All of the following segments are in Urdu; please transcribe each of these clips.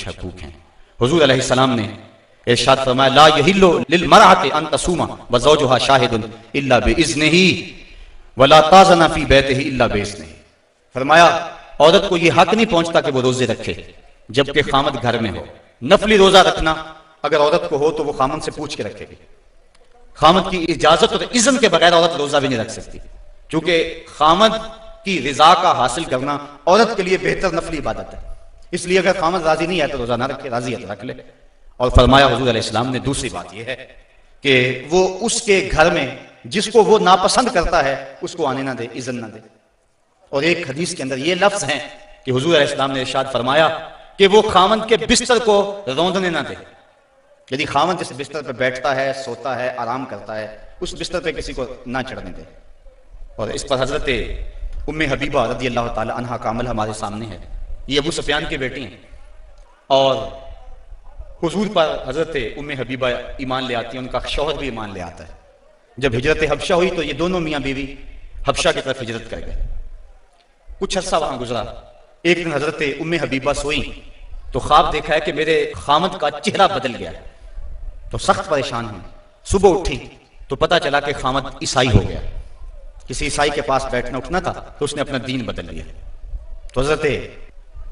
حقوق ہیں۔ حضور علیہ السلام نے ارشاد فرمایا لا یحل للمرأة ان تصوم وزوجها شاہد الا باذنہ ولا تاذن فی بیتہ الا باذنہ۔ فرمایا عورت کو یہ حق نہیں پہنچتا کہ وہ روزے رکھے جبکہ خامد گھر میں ہو۔ نفلی روزہ رکھنا اگر عورت کو ہو تو وہ خامد سے پوچھ کے رکھے گی، خامد کی اجازت اور اذن کے بغیر عورت روزہ بھی نہیں رکھ سکتی، چونکہ خامد کی رضا کا حاصل کرنا عورت کے لیے بہتر نفلی عبادت ہے۔ اس لیے اگر خامد راضی نہیں ہے تو روزہ نہ رکھے، راضی ہے تو رکھ لے۔ اور فرمایا حضور علیہ السلام نے دوسری بات یہ ہے کہ وہ اس کے گھر میں جس کو وہ ناپسند کرتا ہے اس کو آنے نہ دے، اذن نہ دے۔ اور ایک حدیث کے اندر یہ لفظ ہیں کہ حضور علیہ السلام نے ارشاد فرمایا کہ وہ خامد کے بستر کو روندنے نہ دے، یعنی خامد جس بستر پہ بیٹھتا ہے، سوتا ہے، آرام کرتا ہے، اس بستر پہ کسی کو نہ چڑھنے دے۔ اور اس پر حضرت ام حبیبہ رضی اللہ تعالی عنہا کا عمل ہمارے سامنے ہے۔ یہ ابو سفیان کی بیٹی ہیں اور حضور پر حضرت ام حبیبہ ایمان لے آتی ہیں، ان کا شوہر بھی ایمان لے آتا ہے۔ جب ہجرت حبشہ ہوئی تو یہ دونوں میاں بیوی حبشہ کی طرف ہجرت کر گئے۔ کچھ عرصہ وہاں گزرا، ایک دن حضرت ام حبیبہ سوئی تو خواب دیکھا ہے کہ میرے خامد کا چہرہ بدل گیا، تو سخت پریشان ہوئی۔ صبح اٹھی تو پتہ چلا کہ خامد عیسائی ہو گیا، کسی عیسائی کے پاس بیٹھنا اٹھنا تھا تو اس نے اپنا دین بدل لیا۔ تو حضرت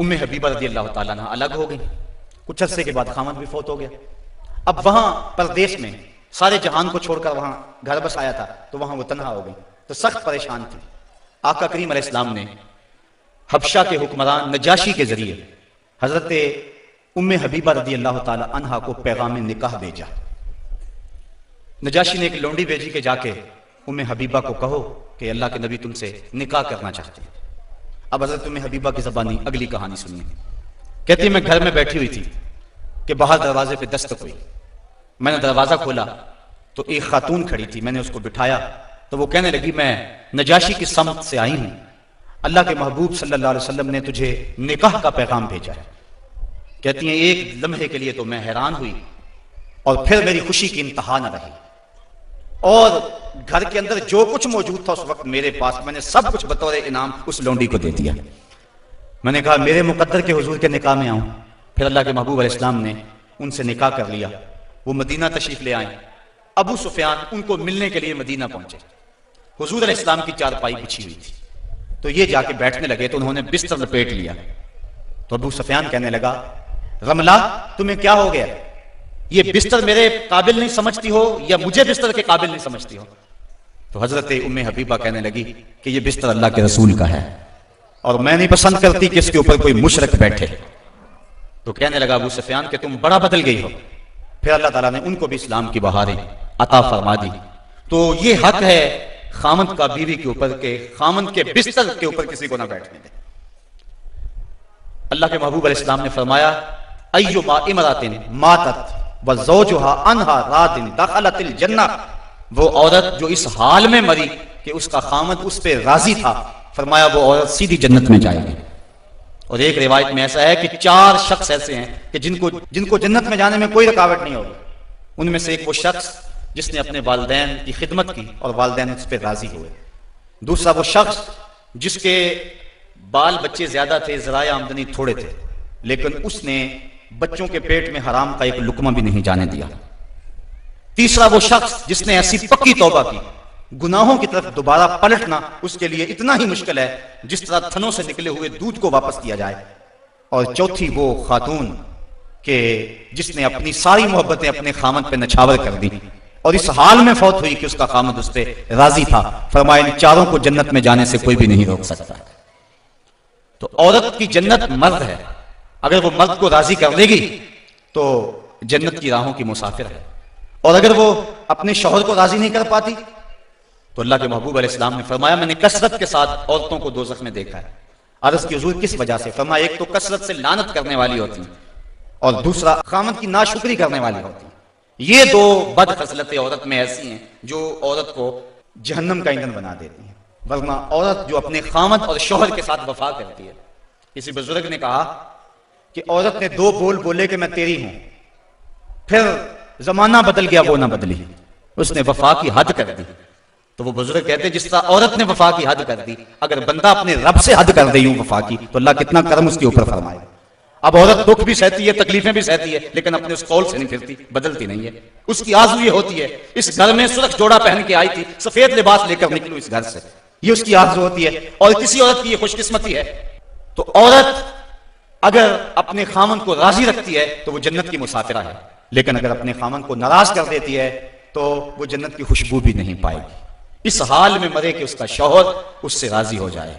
ام حبیبہ رضی اللہ تعالیٰ عنہ الگ ہو گئی۔ کچھ عرصے کے بعد خامد بھی فوت ہو گیا۔ اب وہاں پردیش میں سارے جہان کو چھوڑ کر وہاں گھر بس آیا تھا تو وہاں وہ تنہا ہو گئی، تو سخت پریشان تھی۔ آقا کریم علیہ السلام نے حبشہ کے حکمران نجاشی کے ذریعے حضرت ام حبیبہ رضی اللہ تعالی عنہا کو پیغام نکاح بھیجا۔ نجاشی نے ایک لونڈی بھیجی کہ جا کے ام حبیبہ کو کہو کہ اللہ کے نبی تم سے نکاح کرنا چاہتے ہیں۔ اب حضرت ام حبیبہ کی زبانی اگلی کہانی سنیے۔ کہتی ہے میں گھر میں بیٹھی ہوئی تھی کہ باہر دروازے پہ دستک ہوئی، میں نے دروازہ کھولا تو ایک خاتون کھڑی تھی، میں نے اس کو بٹھایا تو وہ کہنے لگی میں نجاشی کی سمت سے آئی ہوں، اللہ کے محبوب صلی اللہ علیہ وسلم نے تجھے نکاح کا پیغام بھیجا ہے۔ کہتی ہیں ایک لمحے کے لیے تو میں حیران ہوئی اور پھر میری خوشی کی انتہا نہ رہی، اور گھر کے اندر جو کچھ موجود تھا اس وقت میرے پاس، میں نے سب کچھ بطور انعام اس لونڈی کو دے دیا۔ میں نے کہا میرے مقدر کے حضور کے نکاح میں آؤں۔ پھر اللہ کے محبوب علیہ السلام نے ان سے نکاح کر لیا، وہ مدینہ تشریف لے آئے۔ ابو سفیان ان کو ملنے کے لیے مدینہ پہنچے، حضور علیہ السلام کی چارپائی بچھی ہوئی تھی، تو یہ جا کے بیٹھنے لگے تو انہوں نے بستر لپیٹ لیا۔ تو ابو سفیان کہنے لگا رملہ تمہیں کیا ہو گیا، یہ بستر میرے قابل نہیں سمجھتی ہو یا مجھے بستر کے قابل نہیں سمجھتی ہو؟ تو حضرت ام حبیبہ کہنے لگی کہ یہ بستر اللہ کے رسول کا ہے اور میں نہیں پسند کرتی کہ اس کے اوپر کوئی مشرک بیٹھے۔ تو کہنے لگا ابو سفیان کہ تم بڑا بدل گئی ہو۔ پھر اللہ تعالیٰ نے ان کو بھی اسلام کی بہاریں عطا فرما دی۔ تو یہ حق ہے خامند کا بیوی کے اوپر کہ خامند کے بستر کے اوپر کسی کو نہ بیٹھنے دے۔ اللہ کے محبوب علیہ السلام نے فرمایا ایما امرأۃ ماتت وزوجها عنها راض دخلت الجنہ، وہ عورت جو اس حال میں مری کہ اس کا خامند اس پہ راضی تھا، فرمایا وہ عورت سیدھی جنت میں جائے گی۔ اور ایک روایت میں ایسا ہے کہ 4 شخص ایسے ہیں کہ جن کو جنت میں جانے میں کوئی رکاوٹ نہیں ہوگی۔ ان میں سے ایک وہ شخص جس نے اپنے والدین کی خدمت کی اور والدین اس پہ راضی ہوئے، دوسرا وہ شخص جس کے بال بچے زیادہ تھے، ذرائع آمدنی تھوڑے تھے، لیکن اس نے بچوں کے پیٹ میں حرام کا ایک لقمہ بھی نہیں جانے دیا، تیسرا وہ شخص جس نے ایسی پکی توبہ کی گناہوں کی طرف دوبارہ پلٹنا اس کے لیے اتنا ہی مشکل ہے جس طرح تھنوں سے نکلے ہوئے دودھ کو واپس کیا جائے، اور چوتھی وہ خاتون کہ جس نے اپنی ساری محبتیں اپنے خامد پہ نچھاور کر دی اور اس حال میں فوت ہوئی کہ اس کا خامد اس پہ راضی تھا۔ فرمایا ان 4 کو جنت میں جانے سے کوئی بھی نہیں روک سکتا۔ تو عورت کی جنت مرد ہے، اگر وہ مرد کو راضی کر دے گی تو جنت کی راہوں کی مسافر ہے، اور اگر وہ اپنے شوہر کو راضی نہیں کر پاتی تو اللہ کے محبوب علیہ السلام نے فرمایا میں نے کثرت کے ساتھ عورتوں کو دوزخ میں دیکھا ہے۔ عرض کی حضور کس وجہ سے؟ فرمایا ایک تو کثرت سے لعنت کرنے والی ہوتی ہیں اور دوسرا خامد کی ناشکری کرنے والی ہوتی ہیں۔ یہ 2 بد خصلتیں عورت میں ایسی ہیں جو عورت کو جہنم کا ایندھن بنا دیتی ہیں۔ ورنہ عورت جو اپنے خامد اور شوہر کے ساتھ وفا کرتی ہے، کسی بزرگ نے کہا کہ عورت نے 2 بول بولے کہ میں تیری ہوں، پھر زمانہ بدل گیا وہ نہ بدلی، اس نے وفا کی حد کر دی۔ تو وہ بزرگ کہتے ہیں جس طرح عورت نے وفا کی حد کر دی، اگر بندہ اپنے رب سے حد کر دے یوں وفا کی تو اللہ کتنا کرم اس کے اوپر فرمائے۔ اب عورت دکھ بھی سہتی ہے، تکلیفیں بھی سہتی ہے، لیکن اپنے اس قول سے نہیں پھرتی، بدلتی نہیں ہے. اس کی آرزو یہ ہوتی ہے اس گھر میں سرخ جوڑا پہن کے آئی تھی، سفید لباس لے کر نکلوں اس گھر سے، یہ اس کی آرزو ہوتی ہے. اور کسی عورت کی یہ خوش قسمتی ہے. تو عورت اگر اپنے خامن کو راضی رکھتی ہے تو وہ جنت کی مسافرہ ہے، لیکن اگر اپنے خامن کو ناراض کر دیتی ہے تو وہ جنت کی خوشبو بھی نہیں پائے گی. اس حال میں مرے کہ اس کا شوہر اس سے راضی ہو جائے.